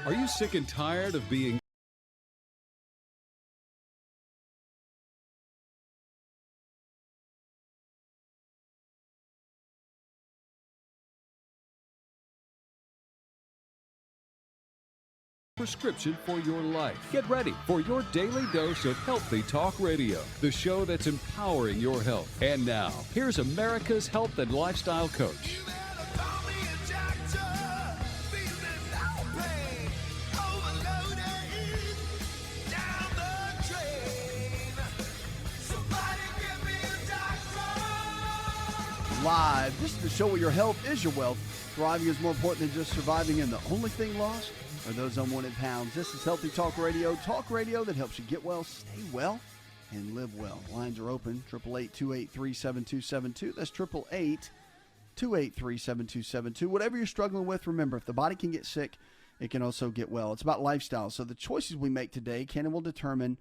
Are you sick and tired of being prescription for your life? Get ready for your daily dose of Healthy Talk Radio, the show that's empowering your health. And now, here's America's health and lifestyle coach. Live. This is the show where your health is your wealth. Thriving is more important than just surviving, and the only thing lost are those unwanted pounds. This is Healthy Talk Radio that helps you get well, stay well, and live well. Lines are open, 888-283-7272. That's 888-283-7272. Whatever you're struggling with, remember, if the body can get sick, it can also get well. It's about lifestyle. So the choices we make today can and will determine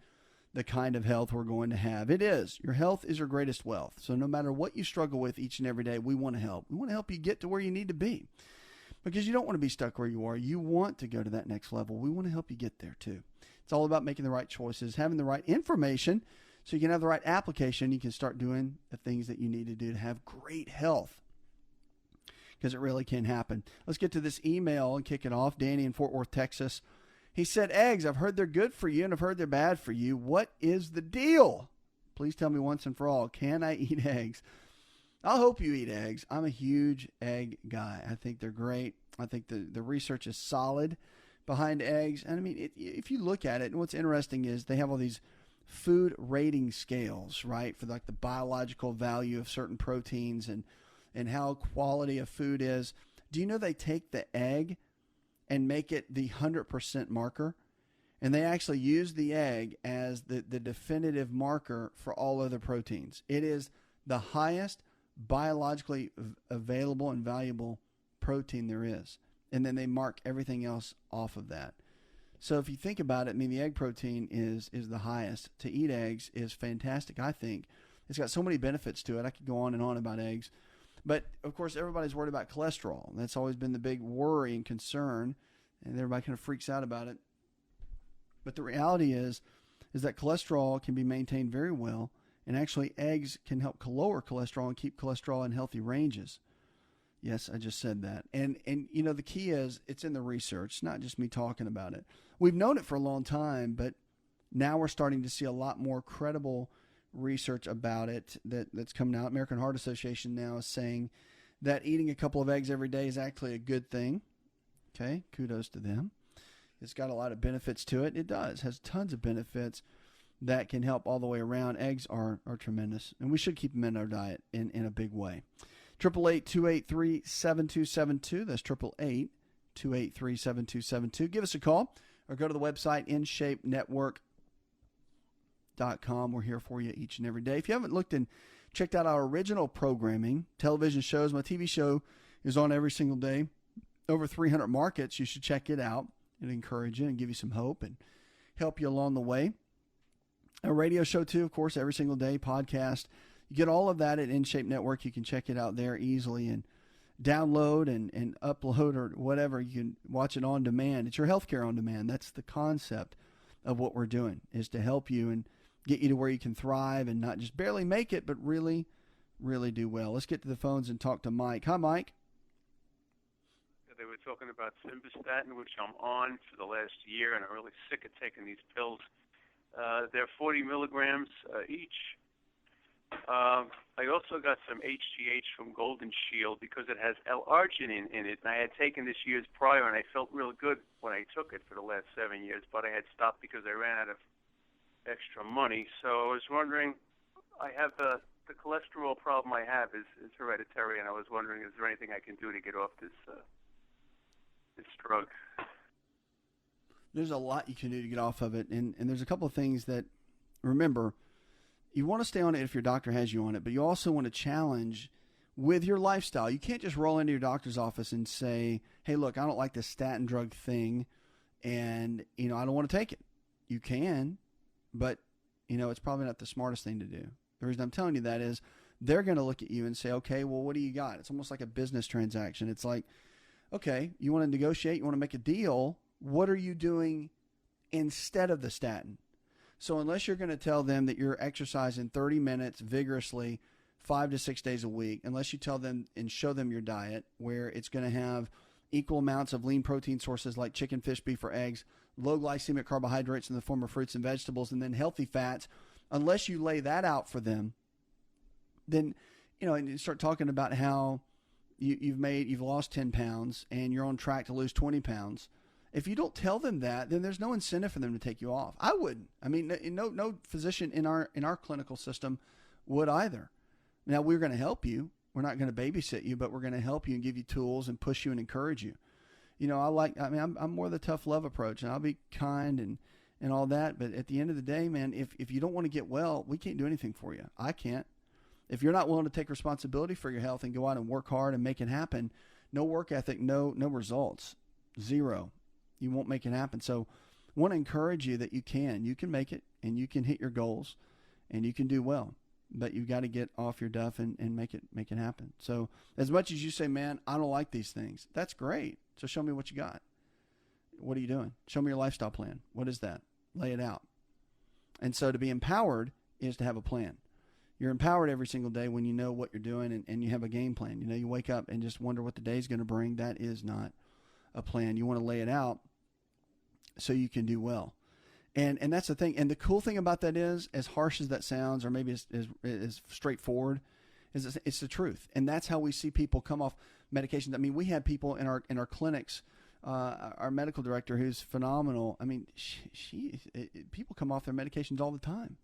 the kind of health we're going to have. Your health is your greatest wealth. So no matter what you struggle with each and every day, we want to help. We want to help you get to where you need to be, because you don't want to be stuck where you are. You want to go to that next level. We want to help you get there too. It's all about making the right choices, having the right information so you can have the right application. You can start doing the things that you need to do to have great health, because it really can happen. Let's get to this email and kick it off. Danny in Fort Worth, Texas. He said, eggs, I've heard they're good for you and I've heard they're bad for you. What is the deal? Please tell me once and for all, can I eat eggs? I hope you eat eggs. I'm a huge egg guy. I think they're great. I think the research is solid behind eggs. And I mean, if you look at it, and what's interesting is they have all these food rating scales, right, for like the biological value of certain proteins and how quality of food is. Do you know they take the egg and make it the 100% marker? And they actually use the egg as the definitive marker for all other proteins. It is the highest biologically available and valuable protein there is. And then they mark everything else off of that. So if you think about it, I mean, the egg protein is the highest. To eat eggs is fantastic, I think. It's got so many benefits to it. I could go on and on about eggs. But, of course, everybody's worried about cholesterol. That's always been the big worry and concern, and everybody kind of freaks out about it. But the reality is that cholesterol can be maintained very well, and actually eggs can help lower cholesterol and keep cholesterol in healthy ranges. Yes, I just said that. And you know, the key is it's in the research. It's not just me talking about it. We've known it for a long time, but now we're starting to see a lot more credible research about it that's coming out. American Heart Association now is saying that eating a couple of eggs every day is actually a good thing. Okay, kudos to them. It's got a lot of benefits to it. It does. It has tons of benefits that can help all the way around. Eggs are tremendous, and we should keep them in our diet in a big way. 888-283-7272. That's 888-283-7272. Give us a call or go to the website InShapeNetwork.com. We're here for you each and every day. If you haven't looked and checked out our original programming, television shows, my TV show is on every single day. Over 300 markets. You should check it out. It'll encourage you and give you some hope and help you along the way. A radio show too, of course, every single day, podcast. You get all of that at InShape Network. You can check it out there easily and download and upload or whatever. You can watch it on demand. It's your healthcare on demand. That's the concept of what we're doing, is to help you and get you to where you can thrive and not just barely make it, but really, really do well. Let's get to the phones and talk to Mike. Hi, Mike. They were talking about simvastatin, which I'm on for the last year, and I'm really sick of taking these pills. They're 40 milligrams each. I also got some HGH from Golden Shield because it has L-arginine in it, and I had taken this years prior, and I felt real good when I took it for the last 7 years, but I had stopped because I ran out of extra money. So I was wondering, I have the cholesterol problem I have is hereditary, and I was wondering, is there anything I can do to get off this drug? There's a lot you can do to get off of it, and there's a couple of things that, remember, you want to stay on it if your doctor has you on it, but you also want to challenge with your lifestyle. You can't just roll into your doctor's office and say, hey, look, I don't like this statin drug thing, and, I don't want to take it. You can, but, it's probably not the smartest thing to do. The reason I'm telling you that is they're going to look at you and say, okay, well, what do you got? It's almost like a business transaction. It's like, Okay, you want to negotiate, you want to make a deal. What are you doing instead of the statin? So unless you're going to tell them that you're exercising 30 minutes vigorously 5 to 6 days a week, unless you tell them and show them your diet where it's going to have equal amounts of lean protein sources like chicken, fish, beef, or eggs, low glycemic carbohydrates in the form of fruits and vegetables, and then healthy fats, unless you lay that out for them, then, and you start talking about how you've lost 10 pounds and you're on track to lose 20 pounds. If you don't tell them that, then there's no incentive for them to take you off. I wouldn't. I mean, no physician in our clinical system would either. Now, we're going to help you. We're not going to babysit you, but we're going to help you and give you tools and push you and encourage you. I'm more the tough love approach, and I'll be kind and all that. But at the end of the day, man, if you don't want to get well, we can't do anything for you. I can't. If you're not willing to take responsibility for your health and go out and work hard and make it happen, no work ethic, no results, zero. You won't make it happen. So I want to encourage you that you can make it, and you can hit your goals, and you can do well. But you've got to get off your duff and make it happen. So as much as you say, man, I don't like these things, that's great. So show me what you got. What are you doing? Show me your lifestyle plan. What is that? Lay it out. And so to be empowered is to have a plan. You're empowered every single day when you know what you're doing and you have a game plan. You wake up and just wonder what the day's going to bring. That is not a plan. You want to lay it out so you can do well. And that's the thing. And the cool thing about that is, as harsh as that sounds, or maybe as straightforward, is it's the truth. And that's how we see people come off medications. I mean, we have people in our clinics, our medical director, who's phenomenal. I mean, people come off their medications all the time.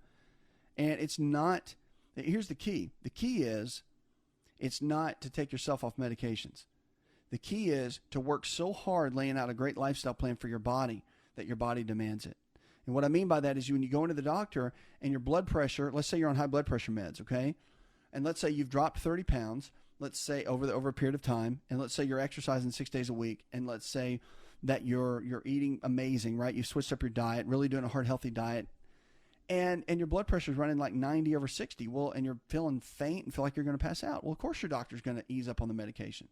And it's not, here's the key. The key is, it's not to take yourself off medications. The key is to work so hard laying out a great lifestyle plan for your body that your body demands it. And what I mean by that is when you go into the doctor and your blood pressure, let's say you're on high blood pressure meds, okay? And let's say you've dropped 30 pounds, let's say over a period of time, and let's say you're exercising 6 days a week, and let's say that you're eating amazing, right? You've switched up your diet, really doing a heart healthy diet, and your blood pressure is running like 90 over 60. Well, and you're feeling faint and feel like you're going to pass out. Well, of course your doctor's going to ease up on the medication.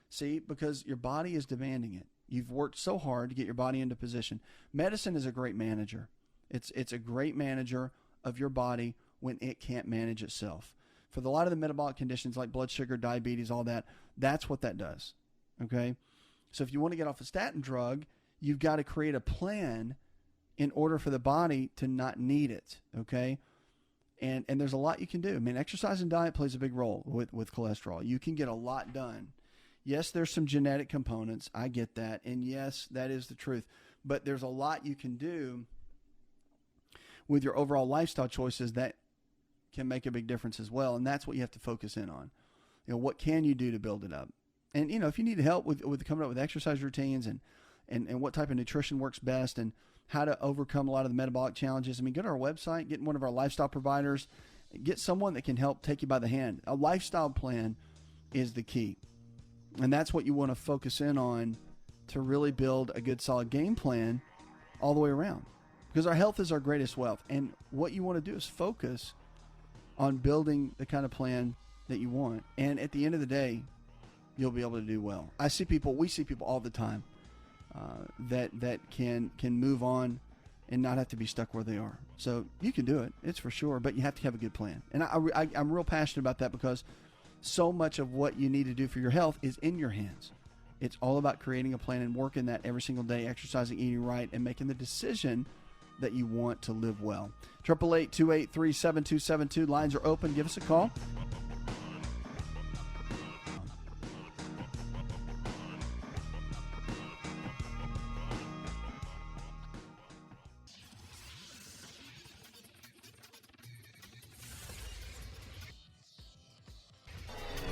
See, because your body is demanding it. You've worked so hard to get your body into position. Medicine is a great manager. It's a great manager of your body when it can't manage itself. For a lot of the metabolic conditions like blood sugar, diabetes, all that, that's what that does. Okay? So if you want to get off a statin drug, you've got to create a plan in order for the body to not need it. Okay? And there's a lot you can do. I mean, exercise and diet plays a big role with cholesterol. You can get a lot done. Yes, there's some genetic components. I get that. And yes, that is the truth. But there's a lot you can do with your overall lifestyle choices that can make a big difference as well. And that's what you have to focus in on. What can you do to build it up? And, if you need help with coming up with exercise routines and what type of nutrition works best and how to overcome a lot of the metabolic challenges, go to our website, get one of our lifestyle providers, get someone that can help take you by the hand. A lifestyle plan is the key. And that's what you want to focus in on to really build a good, solid game plan all the way around. Because our health is our greatest wealth. And what you want to do is focus on building the kind of plan that you want. And at the end of the day, you'll be able to do well. We see people all the time that can move on and not have to be stuck where they are. So you can do it, it's for sure, but you have to have a good plan. And I'm real passionate about that because so much of what you need to do for your health is in your hands. It's all about creating a plan and working that every single day, exercising, eating right, and making the decision that you want to live well. 888-283-7272. Lines are open. Give us a call.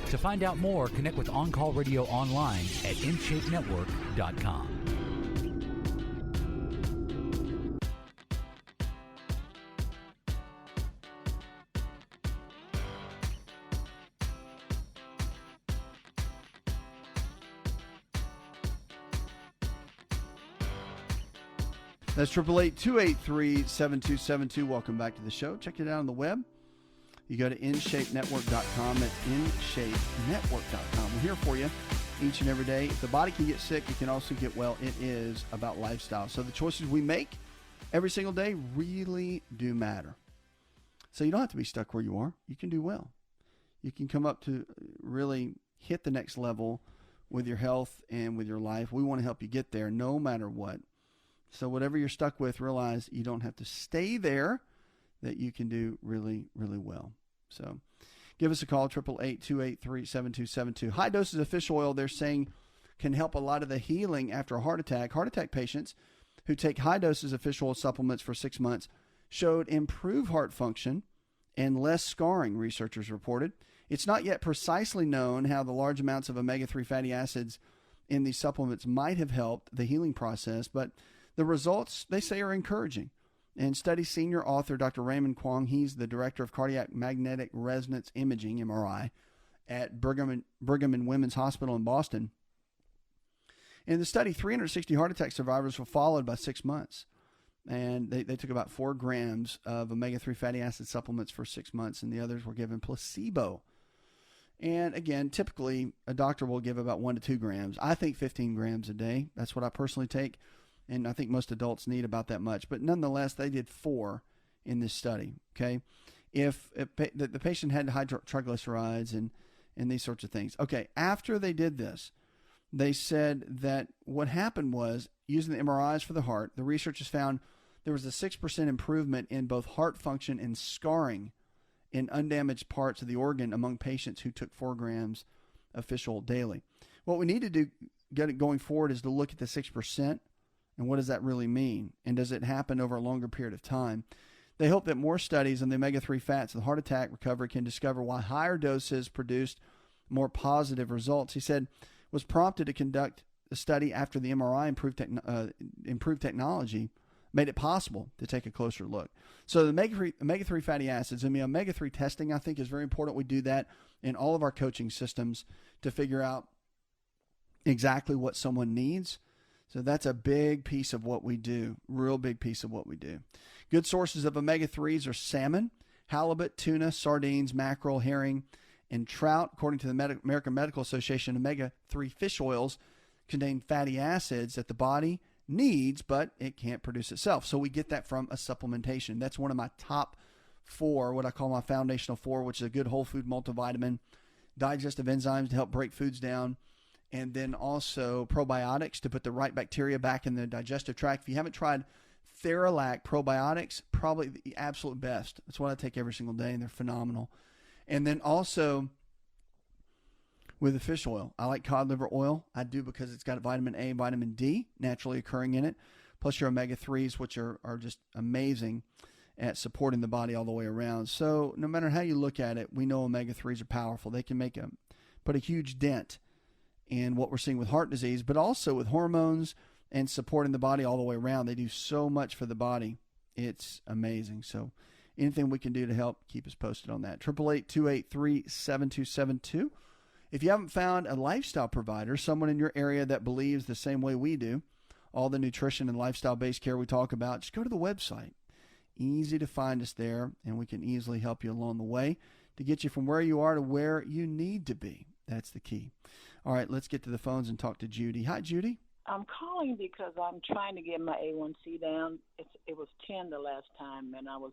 To find out more, connect with On Call Radio online at InShapeNetwork.com. That's 888-283-7272. Welcome back to the show. Check it out on the web. You go to InShapeNetwork.com. That's InShapeNetwork.com. We're here for you. each and every day. If the body can get sick, it can also get well. It is about lifestyle. So the choices we make every single day really do matter. So you don't have to be stuck where you are. You can do well. You can come up to really hit the next level with your health and with your life. We want to help you get there no matter what. So whatever you're stuck with, realize you don't have to stay there, that you can do really, really well. So give us a call, 888-283-7272. High doses of fish oil, they're saying, can help a lot of the healing after a heart attack. Heart attack patients who take high doses of fish oil supplements for 6 months showed improved heart function and less scarring, researchers reported. It's not yet precisely known how the large amounts of omega-3 fatty acids in these supplements might have helped the healing process, but the results, they say, are encouraging. And study senior author Dr. Raymond Kwong, he's the director of cardiac magnetic resonance imaging, MRI, at Brigham and Women's Hospital in Boston. In the study, 360 heart attack survivors were followed by 6 months. And they took about 4 grams of omega-3 fatty acid supplements for 6 months, and the others were given placebo. And again, typically, a doctor will give about 1 to 2 grams. I think 15 grams a day. That's what I personally take. And I think most adults need about that much. But nonetheless, they did 4 in this study, okay? If the patient had high triglycerides and these sorts of things. Okay, after they did this, they said that what happened was, using the MRIs for the heart, the researchers found there was a 6% improvement in both heart function and scarring in undamaged parts of the organ among patients who took 4 grams of fish oil daily. What we need to do going forward is to look at the 6%. And what does that really mean? And does it happen over a longer period of time? They hope that more studies on the omega-3 fats and heart attack recovery can discover why higher doses produced more positive results. He said, was prompted to conduct a study after the MRI improved technology made it possible to take a closer look. So the omega-3 fatty acids, omega-3 testing, I think, is very important. We do that in all of our coaching systems to figure out exactly what someone needs. So that's a big piece of what we do, real big piece of what we do. Good sources of omega-3s are salmon, halibut, tuna, sardines, mackerel, herring, and trout. According to the American Medical Association, omega-3 fish oils contain fatty acids that the body needs, but it can't produce itself. So we get that from a supplementation. That's one of my top 4, what I call my foundational 4, which is a good whole food multivitamin, digestive enzymes to help break foods down, and then also probiotics to put the right bacteria back in the digestive tract. If you haven't tried Theralac probiotics, probably the absolute best. That's what I take every single day, and they're phenomenal. And then also with the fish oil, I like cod liver oil. I do because it's got vitamin A and vitamin D naturally occurring in it, plus your omega-3s, which are just amazing at supporting the body all the way around. So no matter how you look at it, we know omega-3s are powerful. They can put a huge dent in what we're seeing with heart disease, but also with hormones and supporting the body all the way around. They do so much for the body. It's amazing. So anything we can do to help, keep us posted on that. 888-283-7272. If you haven't found a lifestyle provider, someone in your area that believes the same way we do, all the nutrition and lifestyle-based care we talk about, just go to the website. Easy to find us there, and we can easily help you along the way to get you from where you are to where you need to be. That's the key. All right, let's get to the phones and talk to Judy. Hi, Judy. I'm calling because I'm trying to get my A1C down. It was 10 the last time, and I was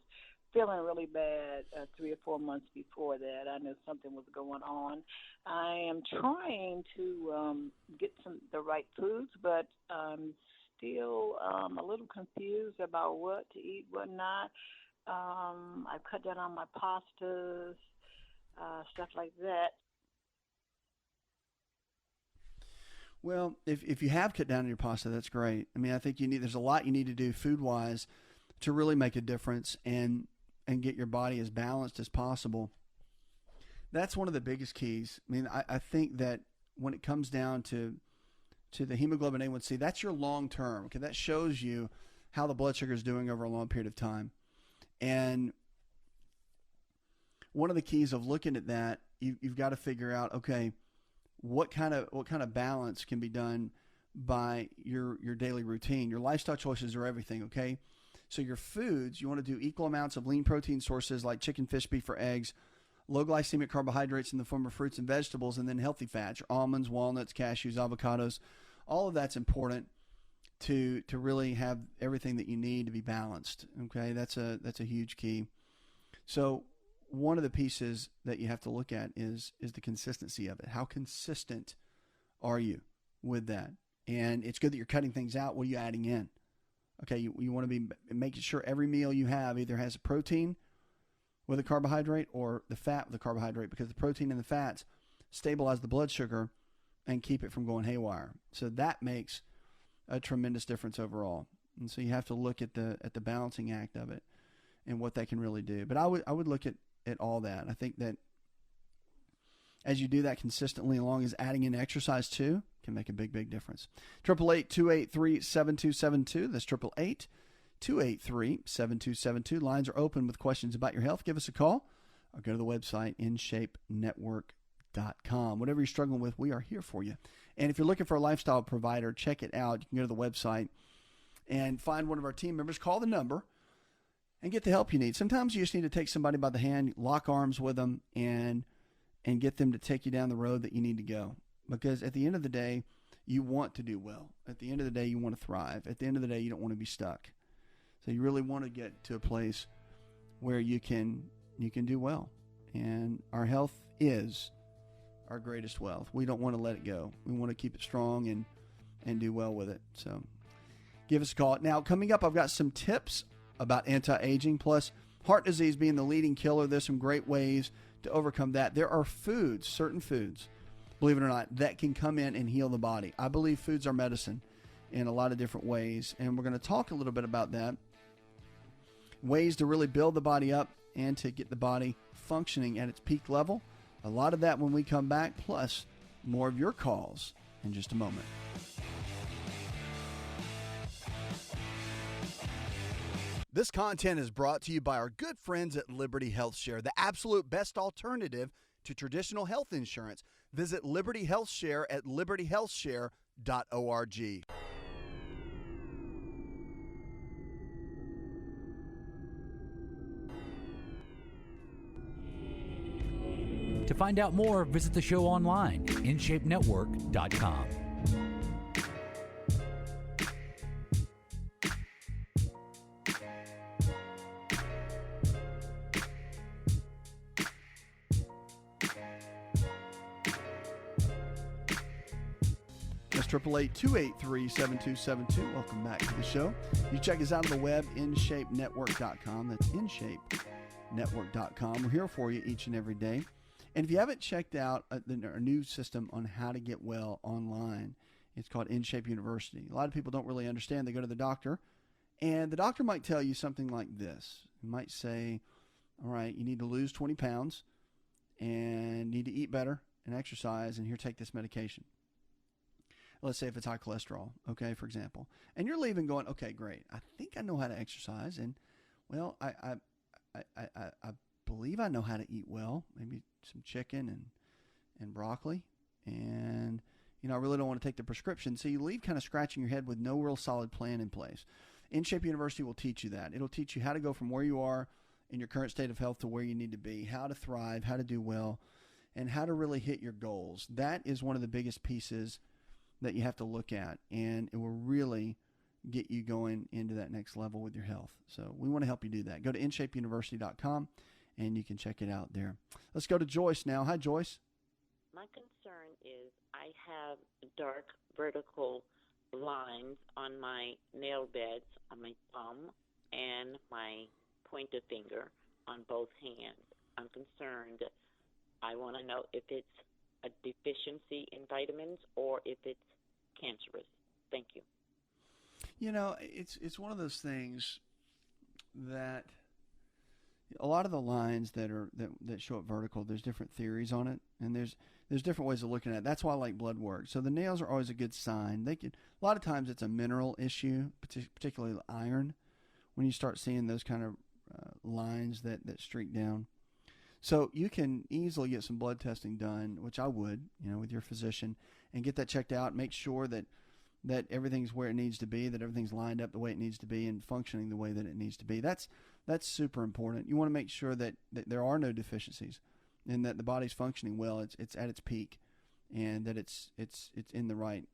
feeling really bad 3 or 4 months before that. I knew something was going on. I am trying to get the right foods, but I'm still a little confused about what to eat, what not. I've cut down on my pastas, stuff like that. Well, if you have cut down on your pasta, that's great. I mean, I think there's a lot you need to do food-wise to really make a difference and get your body as balanced as possible. That's one of the biggest keys. I mean, I think that when it comes down to the hemoglobin A1C, that's your long term. Okay, that shows you how the blood sugar is doing over a long period of time. And one of the keys of looking at that, you've got to figure out, okay, what kind of balance can be done by your daily routine. Your lifestyle choices are everything, okay? So your foods, you want to do equal amounts of lean protein sources like chicken, fish, beef, or eggs, low glycemic carbohydrates in the form of fruits and vegetables, and then healthy fats, your almonds, walnuts, cashews, avocados. All of that's important to really have everything that you need to be balanced. Okay, that's a huge key. So one of the pieces that you have to look at is the consistency of it. How consistent are you with that? And it's good that you're cutting things out. What are you adding in? Okay, you want to be making sure every meal you have either has a protein with a carbohydrate or the fat with a carbohydrate, because the protein and the fats stabilize the blood sugar and keep it from going haywire. So that makes a tremendous difference overall. And so you have to look at the balancing act of it and what that can really do. But I would look at all that. I think that as you do that consistently, along as adding in exercise too, can make a big difference. 888-283-7272. That's 888-283-7272. Lines are open with questions about your health. Give us a call or go to the website, InShapeNetwork.com. Whatever you're struggling with, we are here for you. And if you're looking for a lifestyle provider, check it out. You can go to the website and find one of our team members. Call the number and get the help you need. Sometimes you just need to take somebody by the hand, lock arms with them, and get them to take you down the road that you need to go. Because at the end of the day, you want to do well. At the end of the day, you want to thrive. At the end of the day, you don't want to be stuck. So you really want to get to a place where you can do well. And our health is our greatest wealth. We don't want to let it go. We want to keep it strong and do well with it. So give us a call. Now, coming up, I've got some tips about anti-aging, plus heart disease being the leading killer. There's some great ways to overcome that. There are foods, certain foods, believe it or not, that can come in and heal the body. I believe foods are medicine in a lot of different ways, and we're going to talk a little bit about that. Ways to really build the body up and to get the body functioning at its peak level. A lot of that when we come back, plus more of your calls in just a moment. This content is brought to you by our good friends at Liberty Health Share, the absolute best alternative to traditional health insurance. Visit Liberty Health Share at libertyhealthshare.org. To find out more, visit the show online, InShapeNetwork.com. That's 888-283-7272. Welcome back to the show. You check us out on the web, InShapeNetwork.com. That's InShapeNetwork.com. We're here for you each and every day. And if you haven't checked out our new system on how to get well online, it's called InShape University. A lot of people don't really understand. They go to the doctor, and the doctor might tell you something like this. He might say, all right, you need to lose 20 pounds and need to eat better and exercise, and here, take this medication. Let's say if it's high cholesterol, okay, for example. And you're leaving going, okay, great. I think I know how to exercise, and, well, I believe I know how to eat well, maybe some chicken and broccoli, and I really don't want to take the prescription. So you leave kind of scratching your head with no real solid plan in place. InShape University will teach you that. It'll teach you how to go from where you are in your current state of health to where you need to be, how to thrive, how to do well, and how to really hit your goals. That is one of the biggest pieces that you have to look at, and it will really get you going into that next level with your health. So we want to help you do that. Go to InShapeUniversity.com, and you can check it out there. Let's go to Joyce now. Hi, Joyce. My concern is I have dark vertical lines on my nail beds, on my thumb and my pointer finger on both hands. I'm concerned. I want to know if it's a deficiency in vitamins or if it's cancerous. Thank you. It's one of those things that a lot of the lines that show up vertical, there's different theories on it, and there's different ways of looking at it. That's why I like blood work. So the nails are always a good sign. A lot of times it's a mineral issue, particularly iron, when you start seeing those kind of lines that streak down. So you can easily get some blood testing done, which I would, with your physician, and get that checked out. Make sure that everything's where it needs to be, that everything's lined up the way it needs to be, and functioning the way that it needs to be. That's super important. You want to make sure that there are no deficiencies. and that the body's functioning well. It's at its peak, and that it's in the right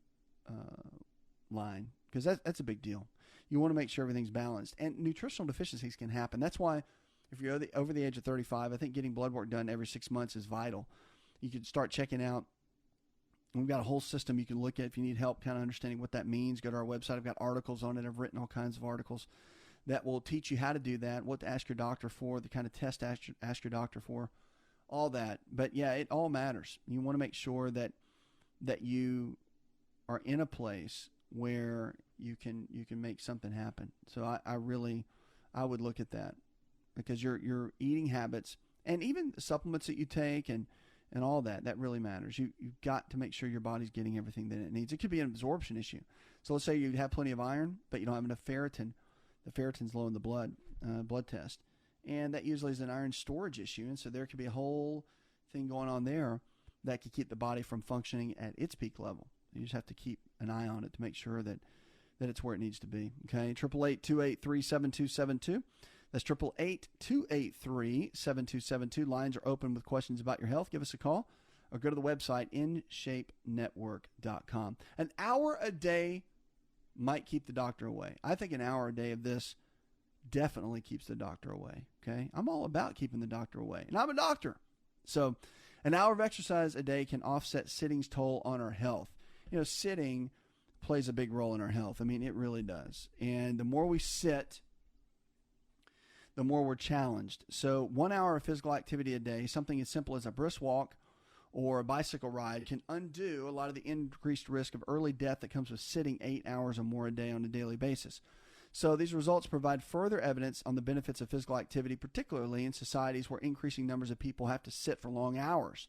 line, because that's a big deal. You want to make sure everything's balanced, and nutritional deficiencies can happen. That's why if you're over the age of 35, I think getting blood work done every 6 months is vital. You can start checking out. We've got a whole system you can look at if you need help kind of understanding what that means. Go to our website. I've got articles on it. I've written all kinds of articles that will teach you how to do that, what to ask your doctor for, the kind of test to ask your doctor for, all that. But yeah, it all matters. You want to make sure that you are in a place where you can make something happen. So I would look at that, because your eating habits and even the supplements that you take and all that really matters. You've got to make sure your body's getting everything that it needs. It could be an absorption issue. So let's say you have plenty of iron, but you don't have enough ferritin. The ferritin's low in the blood test. And that usually is an iron storage issue. And so there could be a whole thing going on there that could keep the body from functioning at its peak level. You just have to keep an eye on it to make sure that it's where it needs to be. Okay, 888-283-7272. That's 888-283-7272. Lines are open with questions about your health. Give us a call or go to the website, InShapeNetwork.com. An hour a day might keep the doctor away. I think an hour a day of this definitely keeps the doctor away. Okay, I'm all about keeping the doctor away, and I'm a doctor. So an hour of exercise a day can offset sitting's toll on our health. You know, sitting plays a big role in our health. I mean, it really does. And the more we sit, the more we're challenged. So 1 hour of physical activity a day, something as simple as a brisk walk or a bicycle ride, can undo a lot of the increased risk of early death that comes with sitting 8 hours or more a day on a daily basis. So these results provide further evidence on the benefits of physical activity, particularly in societies where increasing numbers of people have to sit for long hours.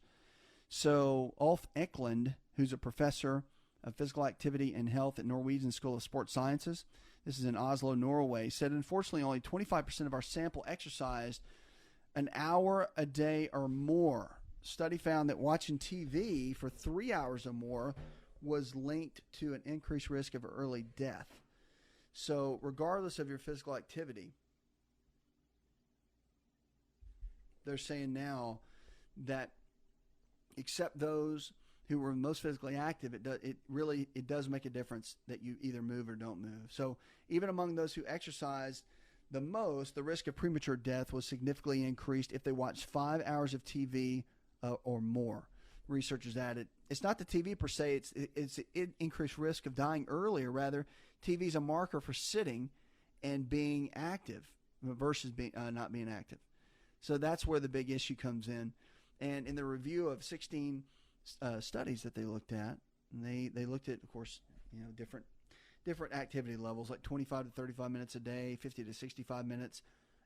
So Ulf Eklund, who's a professor of physical activity and health at Norwegian School of Sports Sciences, this is in Oslo, Norway, said unfortunately only 25% of our sample exercised an hour a day or more. Study found that watching TV for 3 hours or more was linked to an increased risk of early death. So regardless of your physical activity, they're saying now that except those who were most physically active, it does make a difference that you either move or don't move. So even among those who exercised the most, the risk of premature death was significantly increased if they watched 5 hours of TV or more. Researchers added, it's not the TV per se, it's an increased risk of dying earlier. Rather, TV is a marker for sitting and being active versus not being active. So that's where the big issue comes in. And in the review of 16 studies that they looked at, and they looked at, of course, different activity levels, like 25 to 35 minutes a day, 50 to 65 minutes,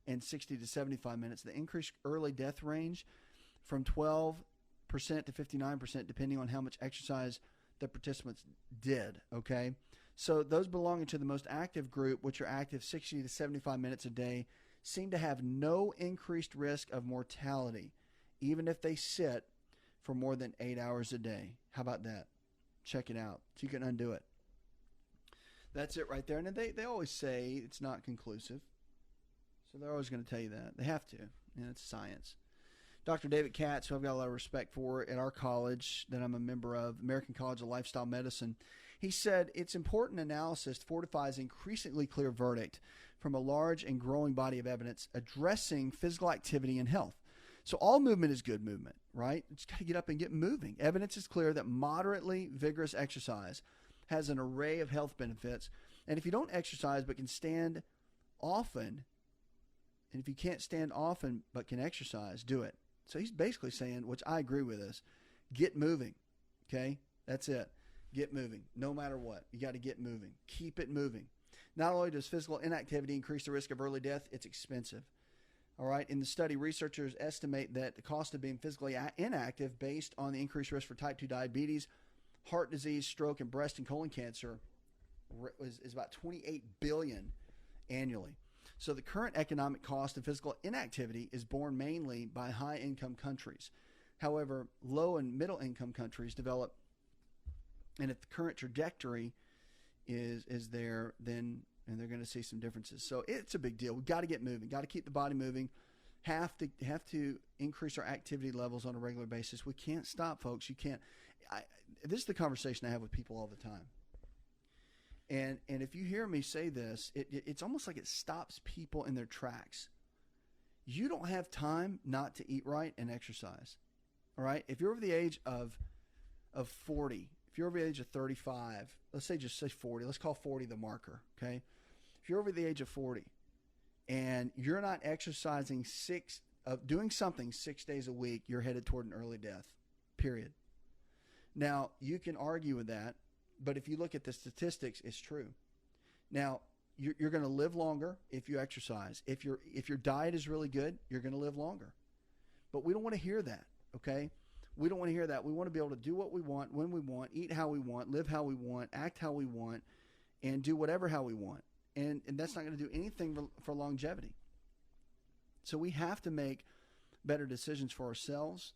and 60 to 75 minutes. The increased early death range from 12% to 59%, depending on how much exercise the participants did, okay? So those belonging to the most active group, which are active 60 to 75 minutes a day, seem to have no increased risk of mortality, even if they sit for more than 8 hours a day. How about that? Check it out. So you can undo it. That's it right there. And they always say it's not conclusive. So they're always going to tell you that. They have to. It's science. Dr. David Katz, who I've got a lot of respect for at our college that I'm a member of, American College of Lifestyle Medicine, he said it's important analysis fortifies increasingly clear verdict from a large and growing body of evidence addressing physical activity and health. So all movement is good movement, right? You just got to get up and get moving. Evidence is clear that moderately vigorous exercise has an array of health benefits. And if you don't exercise but can stand often, and if you can't stand often but can exercise, do it. So he's basically saying, which I agree with this, get moving, okay? That's it. Get moving, no matter what. You got to get moving. Keep it moving. Not only does physical inactivity increase the risk of early death, it's expensive. All right. In the study, researchers estimate that the cost of being physically inactive based on the increased risk for type 2 diabetes, heart disease, stroke, and breast and colon cancer is about $28 billion annually. So the current economic cost of physical inactivity is borne mainly by high-income countries. However, low and middle-income countries develop, and if the current trajectory is there, then they're going to see some differences. So it's a big deal. We've got to get moving. Got to keep the body moving. have to increase our activity levels on a regular basis. We can't stop, folks. You can't. This is the conversation I have with people all the time. And if you hear me say this, it's almost like it stops people in their tracks. You don't have time not to eat right and exercise. All right? If you're over the age of 40, if you're over the age of 35, let's say 40. Let's call 40 the marker, okay? If you're over the age of 40 and you're not exercising doing something 6 days a week, you're headed toward an early death, period. Now, you can argue with that, but if you look at the statistics, it's true. Now, you're going to live longer if you exercise. If your diet is really good, you're going to live longer. But we don't want to hear that, okay? We don't want to hear that. We want to be able to do what we want, when we want, eat how we want, live how we want, act how we want, and do whatever how we want. And that's not going to do anything for longevity. So we have to make better decisions for ourselves,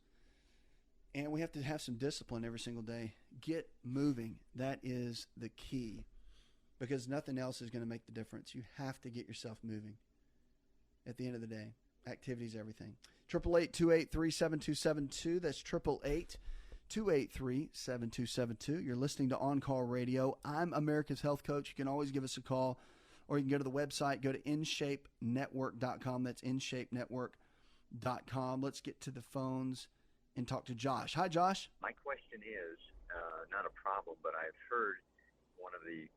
and we have to have some discipline every single day. Get moving. That is the key, because nothing else is going to make the difference. You have to get yourself moving. At the end of the day, activity is everything. 888-283-7272. That's 888-283-7272. You're listening to On Call Radio. I'm America's Health Coach. You can always give us a call, or you can go to the website. Go to InShapeNetwork.com. That's InShapeNetwork.com. Let's get to the phones and talk to Josh. Hi, Josh. My question is not a problem, but I've heard one of the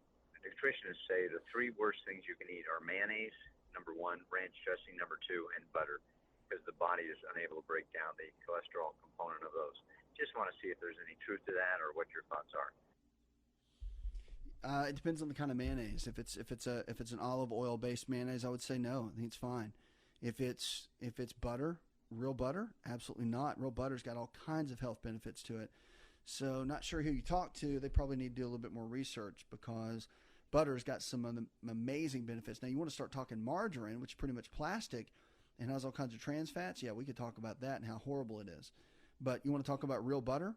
nutritionists say the three worst things you can eat are mayonnaise, number one, ranch dressing, number two, and butter, because the body is unable to break down the cholesterol component of those. Just want to see if there's any truth to that, or what your thoughts are. It depends on the kind of mayonnaise. If it's an olive oil based mayonnaise, I would say no. I think it's fine. If it's butter, real butter, absolutely not. Real butter's got all kinds of health benefits to it. So not sure who you talk to. They probably need to do a little bit more research, because butter's got some of the amazing benefits. Now, you want to start talking margarine, which is pretty much plastic and has all kinds of trans fats. Yeah, we could talk about that and how horrible it is. But you want to talk about real butter?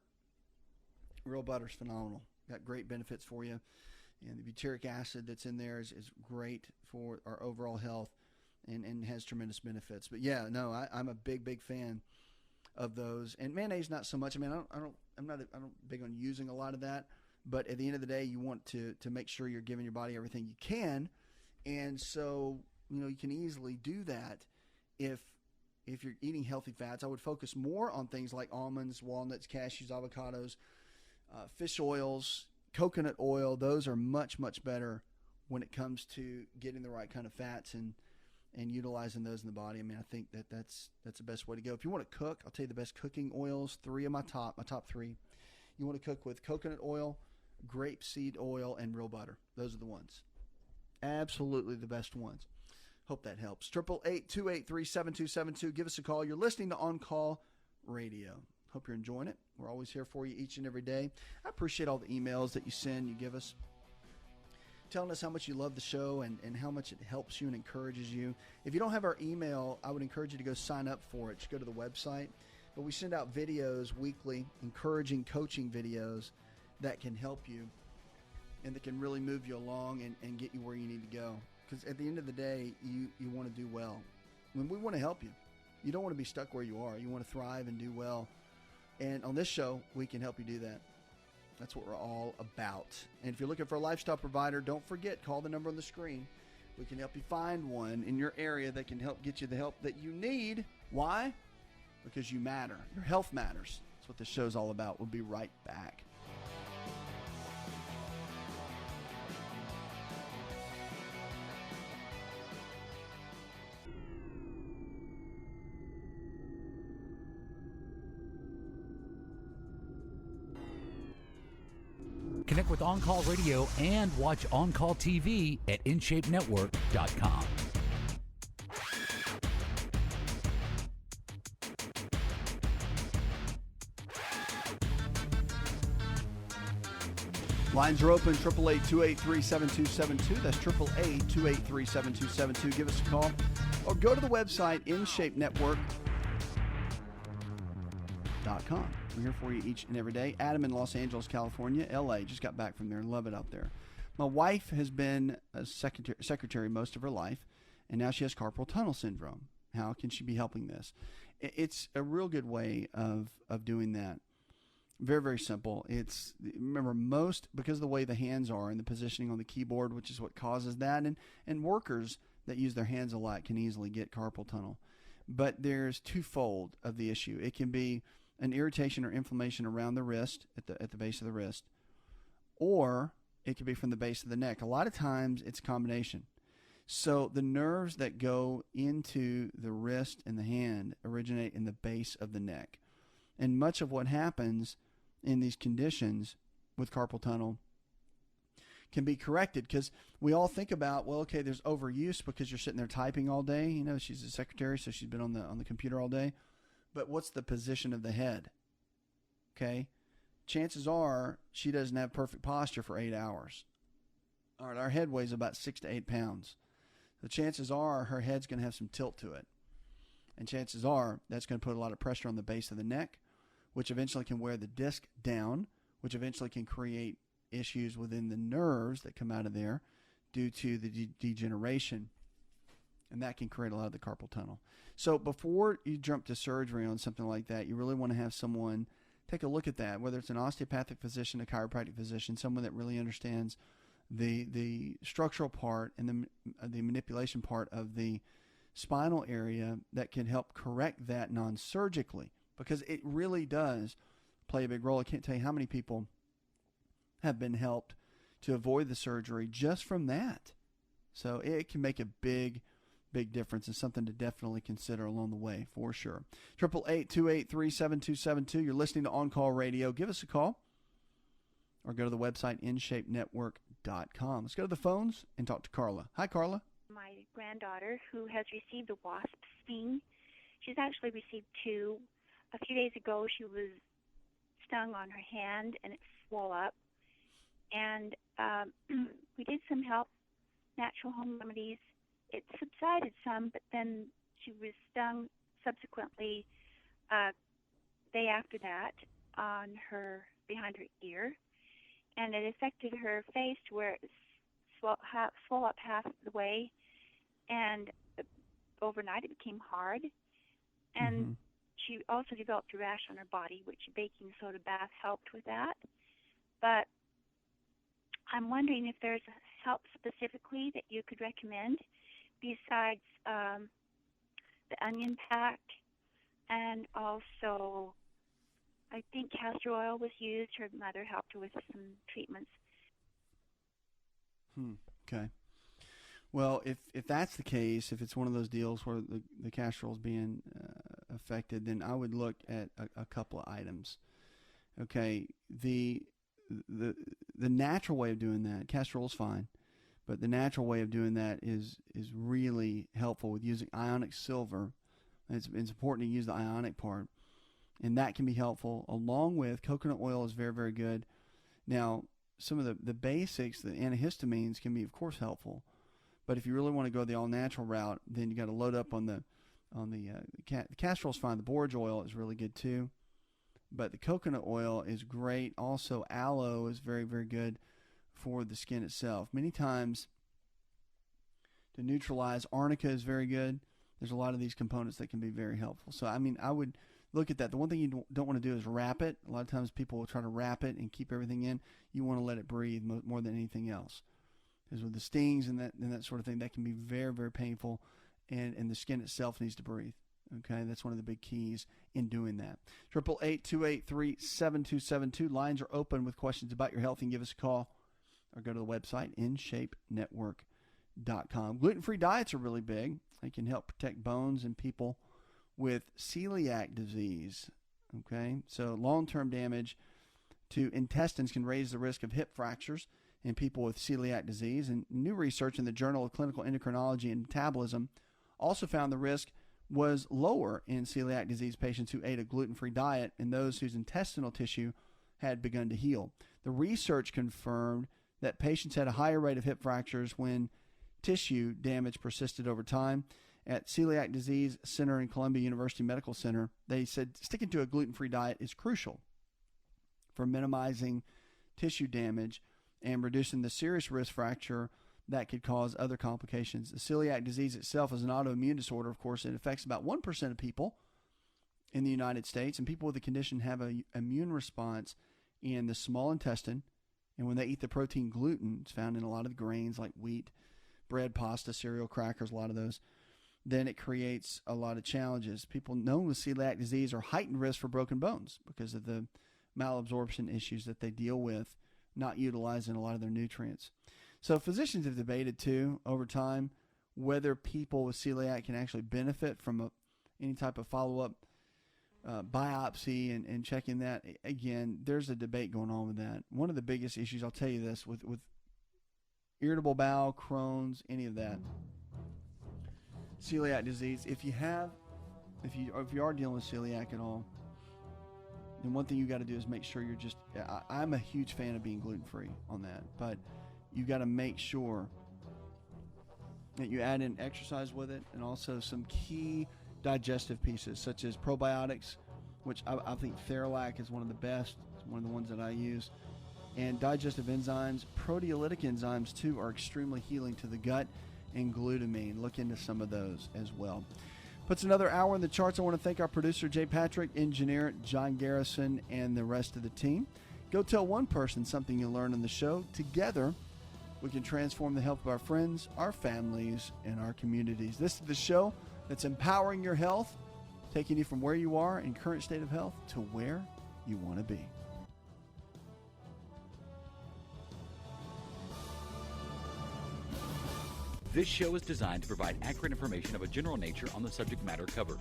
Real butter's phenomenal. Got great benefits for you. And the butyric acid that's in there is great for our overall health and has tremendous benefits. But yeah, no, I'm a big fan of those. And mayonnaise, not so much. I mean, I'm not big on using a lot of that. But at the end of the day, you want to make sure you're giving your body everything you can. And so, you can easily do that if you're eating healthy fats. I would focus more on things like almonds, walnuts, cashews, avocados, fish oils, coconut oil. Those are much better when it comes to getting the right kind of fats and utilizing those in the body. I mean, I think that's the best way to go. If you want to cook, I'll tell you the best cooking oils. Three of my top three. You want to cook with coconut oil, grapeseed oil, and real butter. Those are the ones. Absolutely the best ones. Hope that helps. 888-283-7272. Give us a call. You're listening to On Call Radio. Hope you're enjoying it. We're always here for you each and every day. I appreciate all the emails that you send, you give us, telling us how much you love the show and how much it helps you and encourages you. If you don't have our email, I would encourage you to go sign up for it. Just go to the website. But we send out videos weekly, encouraging coaching videos that can help you and that can really move you along and get you where you need to go. Because at the end of the day, you want to do well. When we want to help you. You don't want to be stuck where you are. You want to thrive and do well. And on this show, we can help you do that. That's what we're all about. And if you're looking for a lifestyle provider, don't forget, call the number on the screen. We can help you find one in your area that can help get you the help that you need. Why? Because you matter. Your health matters. That's what this show's all about. We'll be right back. Connect with On Call Radio and watch On Call TV at InShapeNetwork.com. Lines are open, 888-283-7272. That's 888-283-7272. Give us a call or go to the website, InShapeNetwork.com. We're here for you each and every day. Adam in Los Angeles, California, LA. Just got back from there. Love it out there. My wife has been a secretary most of her life, and now she has carpal tunnel syndrome. How can she be helping this? It's a real good way of doing that. Very, very simple. Remember, because of the way the hands are and the positioning on the keyboard, which is what causes that, and workers that use their hands a lot can easily get carpal tunnel. But there's twofold of the issue. It can be an irritation or inflammation around the wrist, at the base of the wrist, or it could be from the base of the neck. A lot of times it's a combination. So the nerves that go into the wrist and the hand originate in the base of the neck. And much of what happens in these conditions with carpal tunnel can be corrected, because we all think about, well, okay, there's overuse because you're sitting there typing all day. You know, she's a secretary, so she's been on the computer all day. But what's the position of the head? Okay, chances are she doesn't have perfect posture for 8 hours. All right, our head weighs about 6 to 8 pounds. The chances are her head's going to have some tilt to it. And chances are that's going to put a lot of pressure on the base of the neck, which eventually can wear the disc down, which eventually can create issues within the nerves that come out of there due to the degeneration. And that can create a lot of the carpal tunnel. So before you jump to surgery on something like that, you really want to have someone take a look at that, whether it's an osteopathic physician, a chiropractic physician, someone that really understands the structural part and the manipulation part of the spinal area that can help correct that non-surgically, because it really does play a big role. I can't tell you how many people have been helped to avoid the surgery just from that. So it can make a big difference, and something to definitely consider along the way, for sure. 888-283-7272. You're listening to On Call Radio. Give us a call or go to the website InShapeNetwork.com. Let's go to the phones and talk to Carla. Hi, Carla. My granddaughter, who has received a wasp sting, she's actually received 2. A few days ago, she was stung on her hand, and it swelled up. And we did some natural home remedies. It subsided some, but then she was stung subsequently day after that on behind her ear, and it affected her face to where it swelled up half the way, and overnight it became hard, and she also developed a rash on her body, which a baking soda bath helped with that. But I'm wondering if there's help specifically that you could recommend besides the onion pack, and also I think castor oil was used. Her mother helped her with some treatments. Okay. Well, if that's the case, if it's one of those deals where the castor oil is being affected, then I would look at a couple of items. Okay, the natural way of doing that, castor oil is fine, but the natural way of doing that is really helpful with using ionic silver. It's important to use the ionic part, and that can be helpful, along with coconut oil is very, very good. Now, some of the basics, the antihistamines can be, of course, helpful, but if you really want to go the all-natural route, then you got to load up on the castor oil is fine. The borage oil is really good too, but the coconut oil is great. Also, aloe is very, very good for the skin itself. Many times, to neutralize, arnica is very good. There's a lot of these components that can be very helpful. So, I mean, I would look at that. The one thing you don't want to do is wrap it. A lot of times people will try to wrap it and keep everything in. You want to let it breathe more than anything else. Because with the stings and that sort of thing, that can be very, very painful, and the skin itself needs to breathe. Okay, that's one of the big keys in doing that. 888-283-7272. Lines are open with questions about your health. You can give us a call or go to the website, InShapeNetwork.com. Gluten-free diets are really big. They can help protect bones in people with celiac disease. Okay, so long-term damage to intestines can raise the risk of hip fractures in people with celiac disease. And new research in the Journal of Clinical Endocrinology and Metabolism also found the risk was lower in celiac disease patients who ate a gluten-free diet and those whose intestinal tissue had begun to heal. The research confirmed that patients had a higher rate of hip fractures when tissue damage persisted over time. At Celiac Disease Center in Columbia University Medical Center, they said sticking to a gluten-free diet is crucial for minimizing tissue damage and reducing the serious risk fracture that could cause other complications. The celiac disease itself is an autoimmune disorder. Of course, it affects about 1% of people in the United States, and people with the condition have an immune response in the small intestine, and when they eat the protein gluten, it's found in a lot of the grains like wheat, bread, pasta, cereal, crackers, a lot of those, then it creates a lot of challenges. People known with celiac disease are heightened risk for broken bones because of the malabsorption issues that they deal with, not utilizing a lot of their nutrients. So physicians have debated, too, over time, whether people with celiac can actually benefit from any type of follow-up biopsy and checking that. Again, there's a debate going on with that. One of the biggest issues, I'll tell you this, with irritable bowel, Crohn's, any of that, celiac disease, if you are dealing with celiac at all, then one thing you got to do is make sure you're just, I'm a huge fan of being gluten-free on that, but you got to make sure that you add in exercise with it and also some key digestive pieces such as probiotics, which I think Theralac is one of the best. It's one of the ones that I use. And digestive enzymes, proteolytic enzymes too, are extremely healing to the gut, and glutamine. Look into some of those as well. Puts another hour in the charts. I want to thank our producer, Jay Patrick, engineer, John Garrison, and the rest of the team. Go tell one person something you learned on the show. Together, we can transform the health of our friends, our families, and our communities. This is the show that's empowering your health, taking you from where you are in current state of health to where you want to be. This show is designed to provide accurate information of a general nature on the subject matter covered,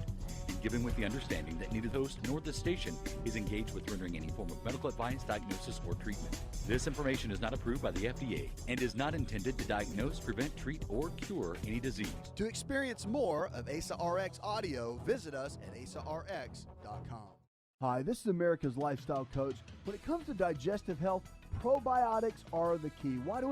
and given with the understanding that neither the host nor the station is engaged with rendering any form of medical advice, diagnosis, or treatment. This information is not approved by the FDA and is not intended to diagnose, prevent, treat, or cure any disease. To experience more of Asa Rx audio, visit us at asarx.com. Hi, this is America's Lifestyle Coach. When it comes to digestive health, probiotics are the key. Why do